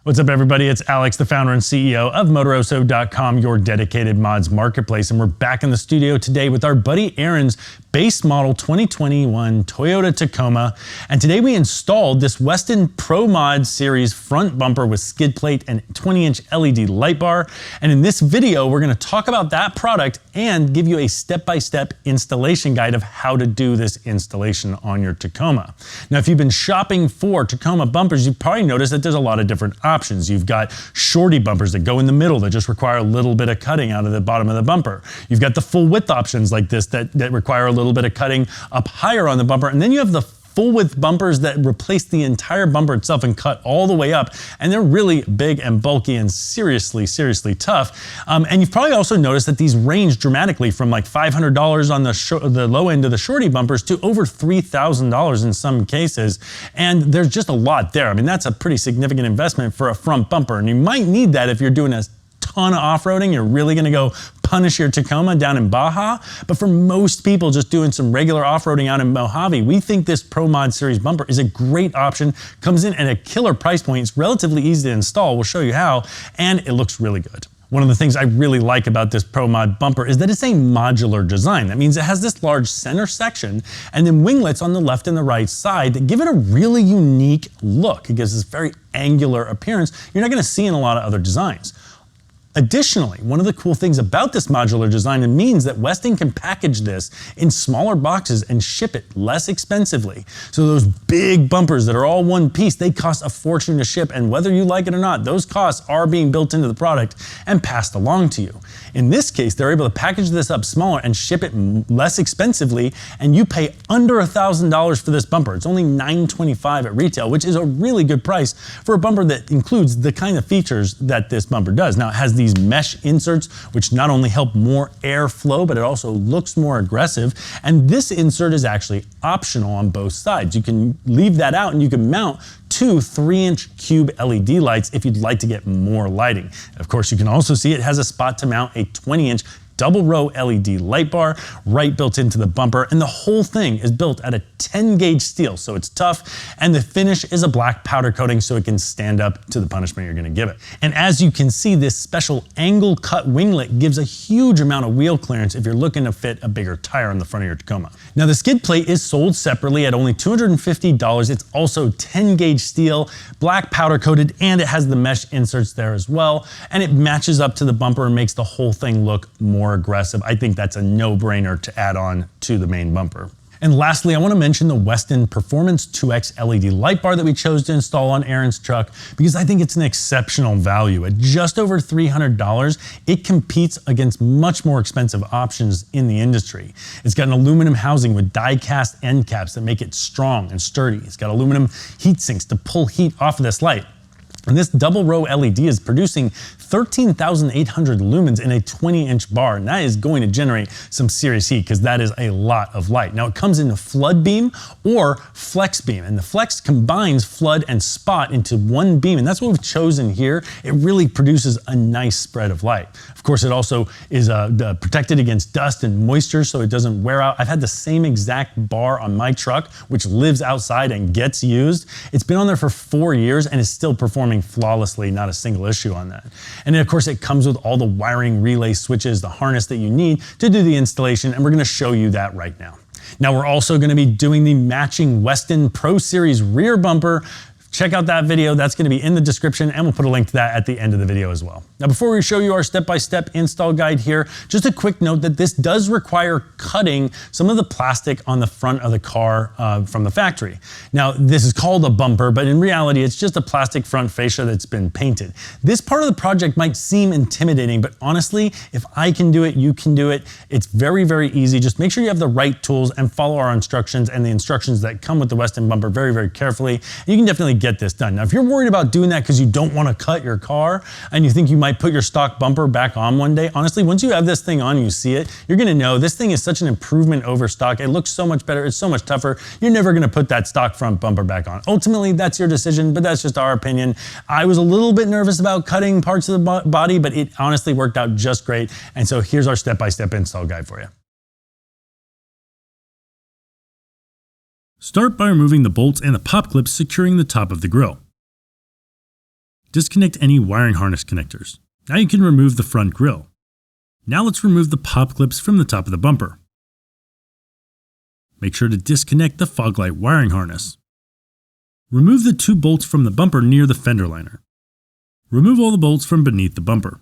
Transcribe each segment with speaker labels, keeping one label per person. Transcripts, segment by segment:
Speaker 1: What's up, everybody? It's Alex, the founder and CEO of Motoroso.com, your dedicated mods marketplace. And we're back in the studio today with our buddy Aaron's base model 2021 Toyota Tacoma. And today we installed this Westin Pro Mod Series front bumper with skid plate and 20-inch LED light bar. And in this video, we're going to talk about that product and give you a step-by-step installation guide of how to do this installation on your Tacoma. Now, if you've been shopping for Tacoma bumpers, you've probably noticed that there's a lot of different options. You've got shorty bumpers that go in the middle that just require a little bit of cutting out of the bottom of the bumper. You've got the full width options like this that require a little bit of cutting up higher on the bumper. And then you have the full width bumpers that replace the entire bumper itself and cut all the way up. And they're really big and bulky and seriously tough. And you've probably also noticed that these range dramatically from like $500 on the low end of the shorty bumpers to over $3,000 in some cases. And there's just a lot there. I mean, that's a pretty significant investment for a front bumper. And you might need that if you're doing a ton of off-roading. You're really gonna go punish your Tacoma down in Baja. But for most people just doing some regular off-roading out in Mojave, we think this Pro Mod Series bumper is a great option. Comes in at a killer price point. It's relatively easy to install. We'll show you how, and it looks really good. One of the things I really like about this Pro Mod bumper is that it's a modular design. That means it has this large center section and then winglets on the left and the right side that give it a really unique look. It gives this very angular appearance you're not gonna see in a lot of other designs. Additionally, one of the cool things about this modular design, it means that Westin can package this in smaller boxes and ship it less expensively. So those big bumpers that are all one piece, they cost a fortune to ship, and whether you like it or not, those costs are being built into the product and passed along to you. In this case, they're able to package this up smaller and ship it less expensively, and you pay under $1,000 for this bumper. It's only $925 at retail, which is a really good price for a bumper that includes the kind of features that this bumper does. Now, it has these mesh inserts, which not only help more airflow, but it also looks more aggressive. And this insert is actually optional on both sides. You can leave that out and you can mount two 3-inch cube LED lights if you'd like to get more lighting. Of course, you can also see it has a spot to mount a 20-inch double row LED light bar right built into the bumper, and the whole thing is built out of 10 gauge steel, so it's tough, and the finish is a black powder coating so it can stand up to the punishment you're gonna give it. And as you can see, this special angle cut winglet gives a huge amount of wheel clearance if you're looking to fit a bigger tire on the front of your Tacoma. Now, the skid plate is sold separately at only $250. It's also 10 gauge steel, black powder coated, and it has the mesh inserts there as well, and it matches up to the bumper and makes the whole thing look more aggressive. I think that's a no-brainer to add on to the main bumper. And lastly, I want to mention the Westin Performance 2X LED light bar that we chose to install on Aaron's truck because I think it's an exceptional value. At just over $300, it competes against much more expensive options in the industry. It's got an aluminum housing with die-cast end caps that make it strong and sturdy. It's got aluminum heat sinks to pull heat off of this light. And this double row LED is producing 13,800 lumens in a 20-inch bar, and that is going to generate some serious heat because that is a lot of light. Now, it comes in a flood beam or flex beam, and the flex combines flood and spot into one beam, and that's what we've chosen here. It really produces a nice spread of light. Of course, it also is protected against dust and moisture so it doesn't wear out. I've had the same exact bar on my truck, which lives outside and gets used. It's been on there for 4 years and is still performing flawlessly, not a single issue on that. And then of course it comes with all the wiring relay switches, the harness that you need to do the installation, and we're gonna show you that right now. Now, we're also gonna be doing the matching Westin Pro Series rear bumper. Check out that video, that's gonna be in the description, and we'll put a link to that at the end of the video as well. Now, before we show you our step-by-step install guide here, just a quick note that this does require cutting some of the plastic on the front of the car from the factory. Now, this is called a bumper, but in reality, it's just a plastic front fascia that's been painted. This part of the project might seem intimidating, but honestly, if I can do it, you can do it. It's very, very easy. Just make sure you have the right tools and follow our instructions and the instructions that come with the Westin bumper very, very carefully. You can definitely get this done. Now, if you're worried about doing that because you don't want to cut your car and you think you might put your stock bumper back on one day, honestly, once you have this thing on and you see it, you're going to know this thing is such an improvement over stock. It looks so much better. It's so much tougher. You're never going to put that stock front bumper back on. Ultimately, that's your decision, but that's just our opinion. I was a little bit nervous about cutting parts of the body, but it honestly worked out just great. And so here's our step-by-step install guide for you. Start by removing the bolts and the pop clips securing the top of the grille. Disconnect any wiring harness connectors. Now you can remove the front grille. Now let's remove the pop clips from the top of the bumper. Make sure to disconnect the fog light wiring harness. Remove the 2 bolts from the bumper near the fender liner. Remove all the bolts from beneath the bumper.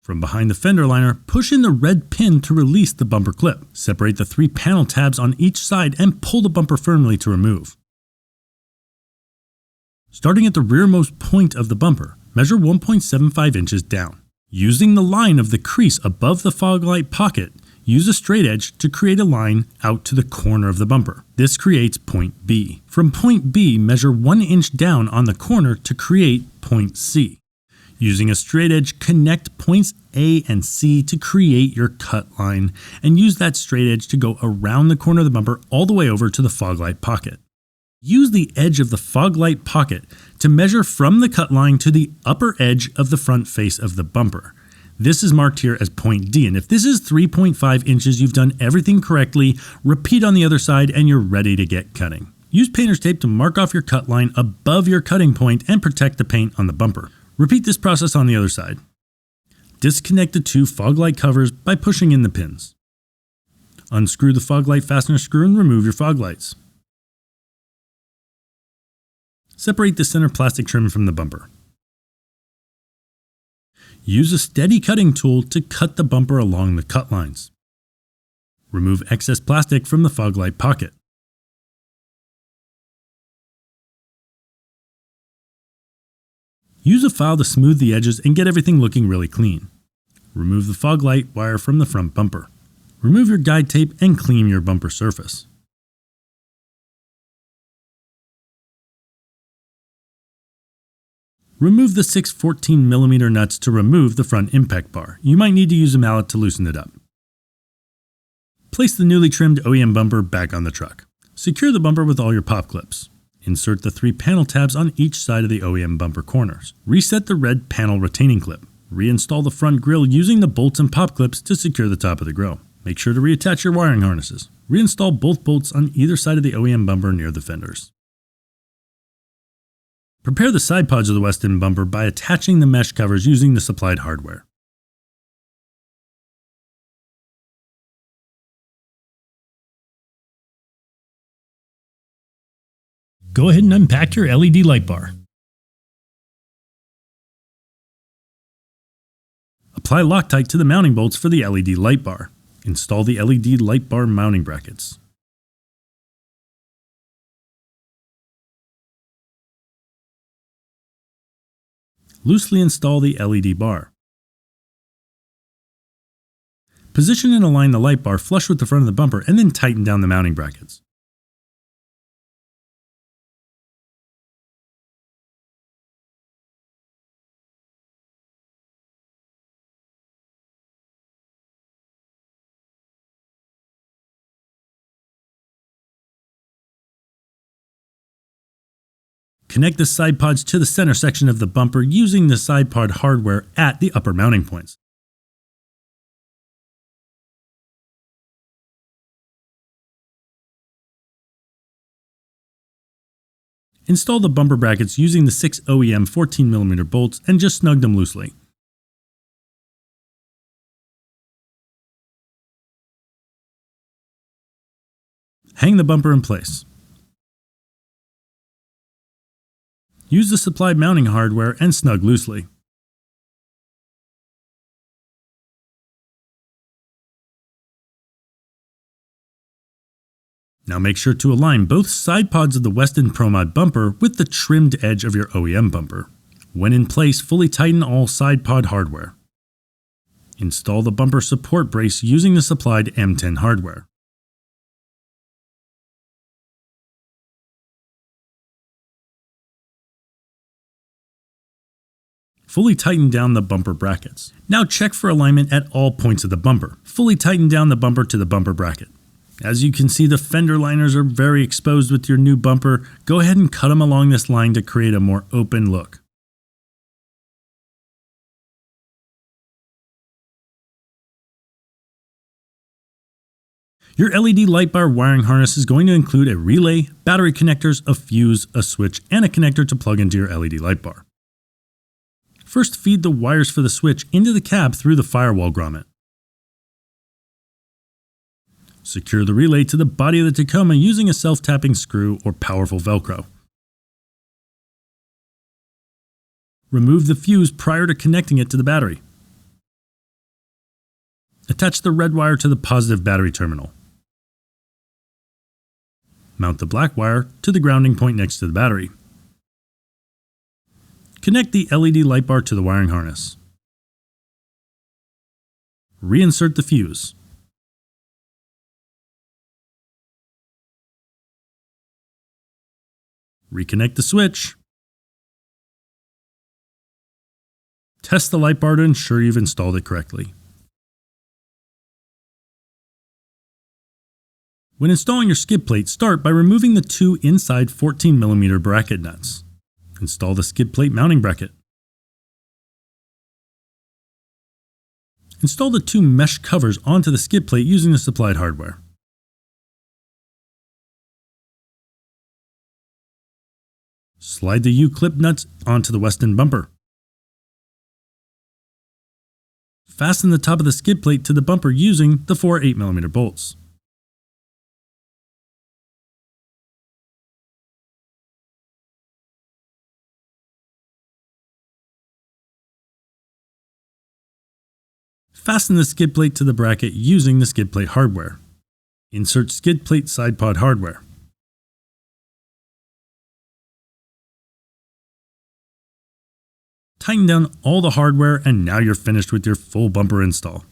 Speaker 1: From behind the fender liner, push in the red pin to release the bumper clip. Separate the 3 panel tabs on each side and pull the bumper firmly to remove. Starting at the rearmost point of the bumper, measure 1.75 inches down. Using the line of the crease above the fog light pocket, use a straight edge to create a line out to the corner of the bumper. This creates point B. From point B, measure 1 inch down on the corner to create point C. Using a straight edge, connect points A and C to create your cut line, and use that straight edge to go around the corner of the bumper all the way over to the fog light pocket. Use the edge of the fog light pocket to measure from the cut line to the upper edge of the front face of the bumper. This is marked here as point D, and if this is 3.5 inches, you've done everything correctly. Repeat on the other side and you're ready to get cutting. Use painter's tape to mark off your cut line above your cutting point and protect the paint on the bumper. Repeat this process on the other side. Disconnect the 2 fog light covers by pushing in the pins. Unscrew the fog light fastener screw and remove your fog lights. Separate the center plastic trim from the bumper. Use a steady cutting tool to cut the bumper along the cut lines. Remove excess plastic from the fog light pocket. Use a file to smooth the edges and get everything looking really clean. Remove the fog light wire from the front bumper. Remove your guide tape and clean your bumper surface. Remove the 6 14mm nuts to remove the front impact bar. You might need to use a mallet to loosen it up. Place the newly trimmed OEM bumper back on the truck. Secure the bumper with all your pop clips. Insert the 3 panel tabs on each side of the OEM bumper corners. Reset the red panel retaining clip. Reinstall the front grille using the bolts and pop clips to secure the top of the grille. Make sure to reattach your wiring harnesses. Reinstall both bolts on either side of the OEM bumper near the fenders. Prepare the side pods of the Westin bumper by attaching the mesh covers using the supplied hardware. Go ahead and unpack your LED light bar. Apply Loctite to the mounting bolts for the LED light bar. Install the LED light bar mounting brackets. Loosely install the LED bar. Position and align the light bar flush with the front of the bumper and then tighten down the mounting brackets. Connect the side pods to the center section of the bumper using the side pod hardware at the upper mounting points. Install the bumper brackets using the 6 OEM 14mm bolts and just snug them loosely. Hang the bumper in place. Use the supplied mounting hardware and snug loosely. Now make sure to align both side pods of the Westin ProMod bumper with the trimmed edge of your OEM bumper. When in place, fully tighten all side pod hardware. Install the bumper support brace using the supplied M10 hardware. Fully tighten down the bumper brackets. Now check for alignment at all points of the bumper. Fully tighten down the bumper to the bumper bracket. As you can see, the fender liners are very exposed with your new bumper. Go ahead and cut them along this line to create a more open look. Your LED light bar wiring harness is going to include a relay, battery connectors, a fuse, a switch, and a connector to plug into your LED light bar. First, feed the wires for the switch into the cab through the firewall grommet. Secure the relay to the body of the Tacoma using a self-tapping screw or powerful Velcro. Remove the fuse prior to connecting it to the battery. Attach the red wire to the positive battery terminal. Mount the black wire to the grounding point next to the battery. Connect the LED light bar to the wiring harness. Reinsert the fuse. Reconnect the switch. Test the light bar to ensure you've installed it correctly. When installing your skid plate, start by removing the two inside 14mm bracket nuts. Install the skid plate mounting bracket. Install the two mesh covers onto the skid plate using the supplied hardware. Slide the U-clip nuts onto the Westin bumper. Fasten the top of the skid plate to the bumper using the four 8mm bolts. Fasten the skid plate to the bracket using the skid plate hardware. Insert skid plate side pod hardware. Tighten down all the hardware, and now you're finished with your full bumper install.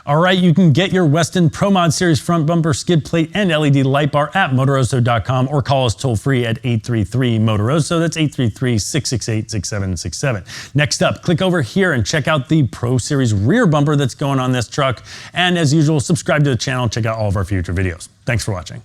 Speaker 1: All right, you can get your Westin ProMod Series front bumper, skid plate, and LED light bar at Motoroso.com or call us toll free at 833-MOTOROSO. That's 833-668-6767. Next up, click over here and check out the Pro Series rear bumper that's going on this truck. And as usual, subscribe to the channel and check out all of our future videos. Thanks for watching.